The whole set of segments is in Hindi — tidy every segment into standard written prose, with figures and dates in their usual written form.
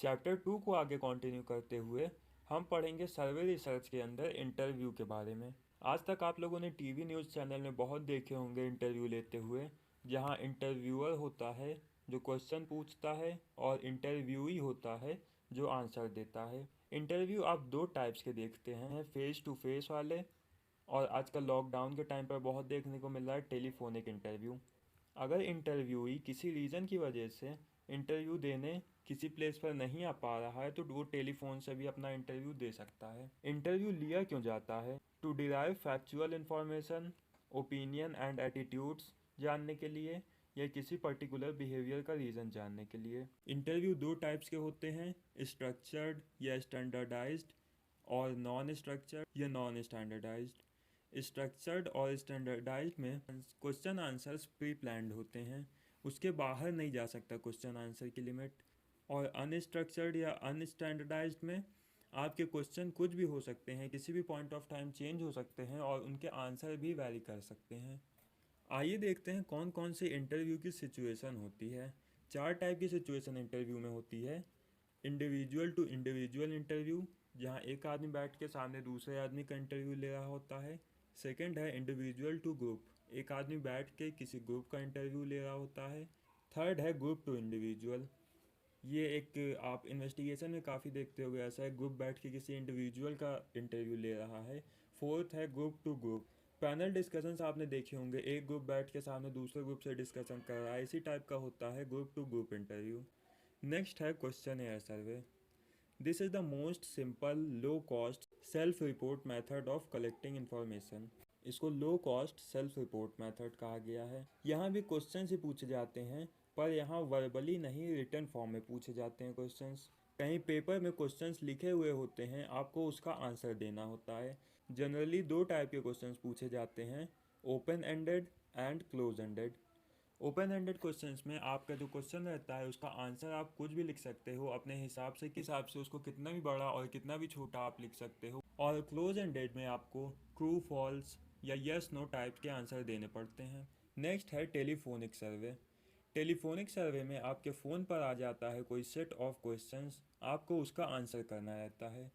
चैप्टर 2 को आगे कंटिन्यू करते हुए हम पढ़ेंगे सर्वे रिसर्च के अंदर इंटरव्यू के बारे में। आज तक आप लोगों ने टीवी न्यूज़ चैनल में बहुत देखे होंगे इंटरव्यू लेते हुए, जहां इंटरव्यूअर होता है जो क्वेश्चन पूछता है और इंटरव्यूई होता है जो आंसर देता है। इंटरव्यू आप दो टाइप्स के देखते हैं, फेस टू फेस वाले, और आजकल लॉकडाउन के टाइम पर बहुत देखने को मिल रहा है टेलीफोनिक इंटरव्यू। अगर इंटरव्यूई किसी रीज़न की वजह से इंटरव्यू देने किसी प्लेस पर नहीं आ पा रहा है तो वो टेलीफोन से भी अपना इंटरव्यू दे सकता है। इंटरव्यू लिया क्यों जाता है? To derive factual information, opinion and attitudes जानने के लिए, या किसी पर्टिकुलर बिहेवियर का रीज़न जानने के लिए। इंटरव्यू दो टाइप्स के होते हैं, स्ट्रक्चर्ड या स्टैंडर्डाइज्ड, और नॉन स्ट्रक्चर्ड या नॉन स्टैंडर्डाइज्ड। स्ट्रक्चर्ड और स्टैंडर्डाइज्ड में क्वेश्चन आंसर्स प्री प्लान्ड होते हैं, उसके बाहर नहीं जा सकता क्वेश्चन आंसर की लिमिट। और अनस्ट्रक्चर्ड या अनस्टैंडर्डाइज्ड में आपके क्वेश्चन कुछ भी हो सकते हैं, किसी भी पॉइंट ऑफ टाइम चेंज हो सकते हैं और उनके आंसर भी वैरी कर सकते हैं। आइए देखते हैं कौन कौन से इंटरव्यू की सिचुएशन होती है। चार टाइप की सिचुएशन इंटरव्यू में होती है। इंडिविजुअल टू इंडिविजुअल इंटरव्यू, जहां एक आदमी बैठ के सामने दूसरे आदमी का इंटरव्यू ले रहा होता है। सेकंड है इंडिविजुअल टू ग्रुप, एक आदमी बैठ के किसी ग्रुप का इंटरव्यू ले रहा होता है। थर्ड है ग्रुप टू इंडिविजुअल, ये एक आप इन्वेस्टिगेशन में काफ़ी देखते होगे, ऐसा है ग्रुप बैठ के किसी इंडिविजुअल का इंटरव्यू ले रहा है। फोर्थ है group to group, panel discussions आपने देखे होंगे, एक ग्रुप बैठ के सामने दूसरे ग्रुप से डिस्कशन कर रहा है, इसी टाइप का होता है group to group interview. Next है questionnaire survey. This is the most simple low cost self report method of collecting information. इसको low cost self report method कहा गया है। यहाँ भी क्वेश्चन ही पूछे जाते हैं, पर यहाँ वर्बली नहीं, रिटन फॉर्म में पूछे जाते हैं क्वेश्चंस। कहीं पेपर में क्वेश्चंस लिखे हुए होते हैं, आपको उसका आंसर देना होता है। जनरली दो टाइप के क्वेश्चंस पूछे जाते हैं, open ended and close ended. Open ended questions में आपका जो क्वेश्चन रहता है उसका आंसर आप कुछ भी लिख सकते हो अपने हिसाब से, किस हिसाब से उसको कितना भी बड़ा और कितना भी छोटा आप लिख सकते हो। और क्लोज एंडेड में आपको ट्रू फॉल्स या यस नो टाइप के आंसर देने पड़ते हैं। नेक्स्ट है टेलीफोनिक सर्वे। टेलीफोनिक सर्वे में आपके फ़ोन पर आ जाता है कोई सेट ऑफ क्वेश्चंस, आपको उसका आंसर करना रहता है।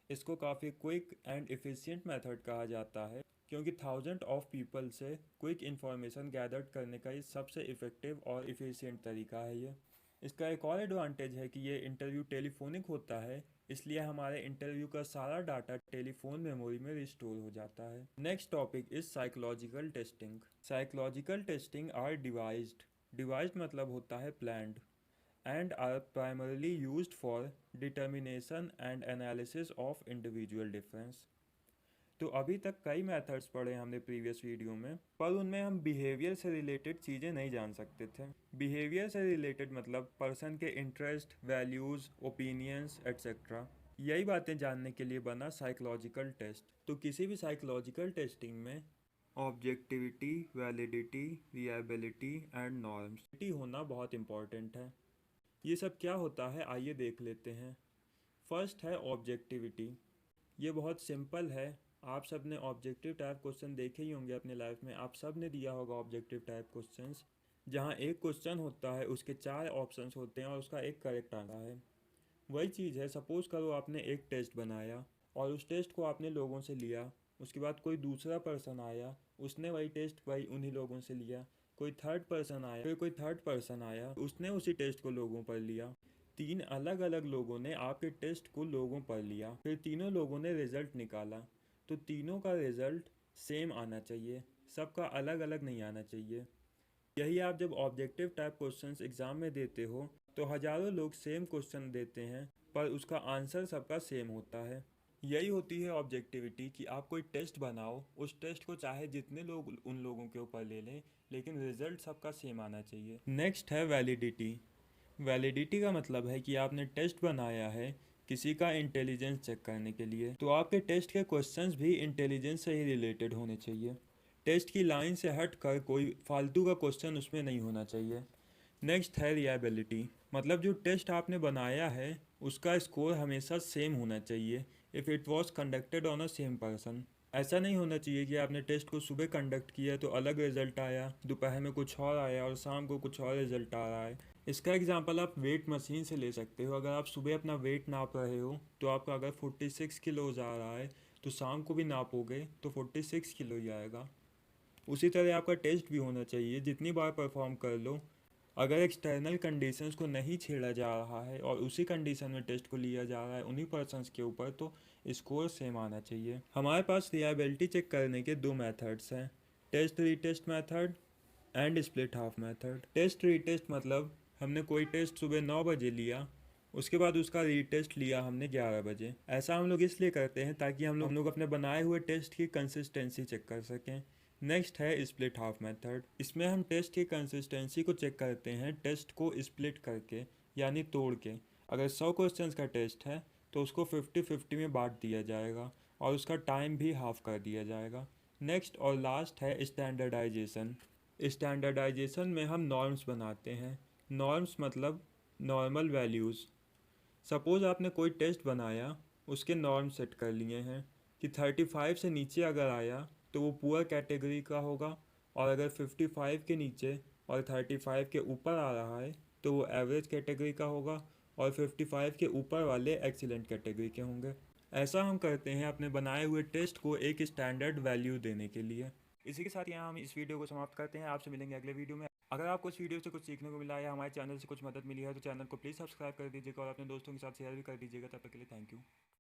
इसको काफ़ी क्विक एंड एफिशिएंट मेथड कहा जाता है, क्योंकि थाउजेंड ऑफ पीपल से क्विक इन्फॉर्मेशन गैदर करने का ये सबसे इफ़ेक्टिव और इफ़िशिएंट तरीका है ये। इसका एक और एडवांटेज है कि ये इंटरव्यू टेलीफोनिक होता है, इसलिए हमारे इंटरव्यू का सारा डाटा टेलीफोन मेमोरी में रिस्टोर हो जाता है। Next topic is psychological testing. Psychological testing are devised, devised मतलब होता है planned, and are primarily used for determination and analysis of individual difference। तो अभी तक कई मेथड्स पढ़े हमने प्रीवियस वीडियो में, पर उनमें हम बिहेवियर से रिलेटेड चीज़ें नहीं जान सकते थे। बिहेवियर से रिलेटेड मतलब पर्सन के इंटरेस्ट, वैल्यूज़, ओपिनियंस एट्सेट्रा। यही बातें जानने के लिए बना साइकोलॉजिकल टेस्ट। तो किसी भी साइकोलॉजिकल टेस्टिंग में objectivity, validity, reliability and norms होना बहुत इंपॉर्टेंट है। ये सब क्या होता है आइए देख लेते हैं। फर्स्ट है ऑब्जेक्टिविटी। ये बहुत सिंपल है, आप सब ने ऑब्जेक्टिव टाइप क्वेश्चन देखे ही होंगे अपने लाइफ में, आप सब ने दिया होगा ऑब्जेक्टिव टाइप क्वेश्चंस, जहाँ एक क्वेश्चन होता है उसके चार ऑप्शंस होते हैं और उसका एक करेक्ट आंसर है। वही चीज़ है, सपोज़ करो आपने एक टेस्ट बनाया और उस टेस्ट को आपने लोगों से लिया, उसके बाद कोई दूसरा पर्सन आया, उसने वही टेस्ट वही उन्हीं लोगों से लिया, कोई थर्ड पर्सन आया, फिर कोई थर्ड पर्सन आया, उसने उसी टेस्ट को लोगों पर लिया। तीन अलग अलग लोगों ने आपके टेस्ट को लोगों पर लिया, फिर तीनों लोगों ने रिजल्ट निकाला, तो तीनों का रिजल्ट सेम आना चाहिए, सबका अलग अलग नहीं आना चाहिए। यही आप जब ऑब्जेक्टिव टाइप क्वेश्चंस एग्जाम में देते हो तो हजारों लोग सेम क्वेश्चन देते हैं पर उसका आंसर सबका सेम होता है। यही होती है ऑब्जेक्टिविटी, कि आप कोई टेस्ट बनाओ, उस टेस्ट को चाहे जितने लोग उन लोगों के ऊपर ले लें, लेकिन रिजल्ट सबका सेम आना चाहिए। नेक्स्ट है वैलिडिटी। वैलिडिटी का मतलब है कि आपने टेस्ट बनाया है किसी का इंटेलिजेंस चेक करने के लिए, तो आपके टेस्ट के क्वेश्चंस भी इंटेलिजेंस से ही रिलेटेड होने चाहिए। टेस्ट की लाइन से हट कर कोई फालतू का क्वेश्चन उसमें नहीं होना चाहिए। नेक्स्ट है रिलायबिलिटी, मतलब जो टेस्ट आपने बनाया है उसका स्कोर हमेशा सेम होना चाहिए if it was conducted on a same person. ऐसा नहीं होना चाहिए कि आपने टेस्ट को सुबह कंडक्ट किया तो अलग रिजल्ट आया, दोपहर में कुछ और आया और शाम को कुछ और रिजल्ट आ रहा है। इसका एग्जांपल आप वेट मशीन से ले सकते हो। अगर आप सुबह अपना वेट नाप रहे हो तो आपका अगर 46 किलोज आ रहा है तो शाम को भी नापोगे तो 46 किलो ही आएगा। उसी तरह आपका टेस्ट भी होना चाहिए, जितनी बार परफॉर्म कर लो, अगर एक्सटर्नल कंडीशंस को नहीं छेड़ा जा रहा है और उसी कंडीशन में टेस्ट को लिया जा रहा है उन्हीं पर्सनस के ऊपर, तो स्कोर सेम आना चाहिए। हमारे पास रिलायबिलिटी चेक करने के दो मेथड्स हैं, test retest method and split half method. Test retest मतलब हमने कोई टेस्ट सुबह 9 बजे लिया, उसके बाद उसका रीटेस्ट लिया हमने 11 बजे। ऐसा हम लोग इसलिए करते हैं ताकि हम लोग अपने बनाए हुए टेस्ट की कंसिस्टेंसी चेक कर सकें। नेक्स्ट है स्प्लिट हाफ मेथड। इसमें हम टेस्ट की कंसिस्टेंसी को चेक करते हैं टेस्ट को स्प्लिट करके, यानी तोड़ के। अगर 100 क्वेश्चंस का टेस्ट है तो उसको 50-50 में बांट दिया जाएगा और उसका टाइम भी हाफ कर दिया जाएगा। नेक्स्ट और लास्ट है स्टैंडर्डाइजेशन। स्टैंडर्डाइजेशन में हम नॉर्म्स बनाते हैं। नॉर्म्स मतलब नॉर्मल वैल्यूज़। सपोज़ आपने कोई टेस्ट बनाया, उसके नॉर्म सेट कर लिए हैं कि 35 से नीचे अगर आया तो वो पुअर कैटेगरी का होगा, और अगर 55 के नीचे और 35 के ऊपर आ रहा है तो वो एवरेज कैटेगरी का होगा, और 55 के ऊपर वाले एक्सीलेंट कैटेगरी के होंगे। ऐसा हम करते हैं अपने बनाए हुए टेस्ट को एक स्टैंडर्ड वैल्यू देने के लिए। इसी के साथ यहाँ हम इस वीडियो को समाप्त करते हैं। आपसे मिलेंगे अगले वीडियो में। अगर आपको इस वीडियो से कुछ सीखने को मिला है या हमारे चैनल से कुछ मदद मिली है तो चैनल को प्लीज़ सब्सक्राइब कर दीजिएगा और अपने दोस्तों के साथ शेयर भी कर दीजिएगा। तब तक के लिए थैंक यू।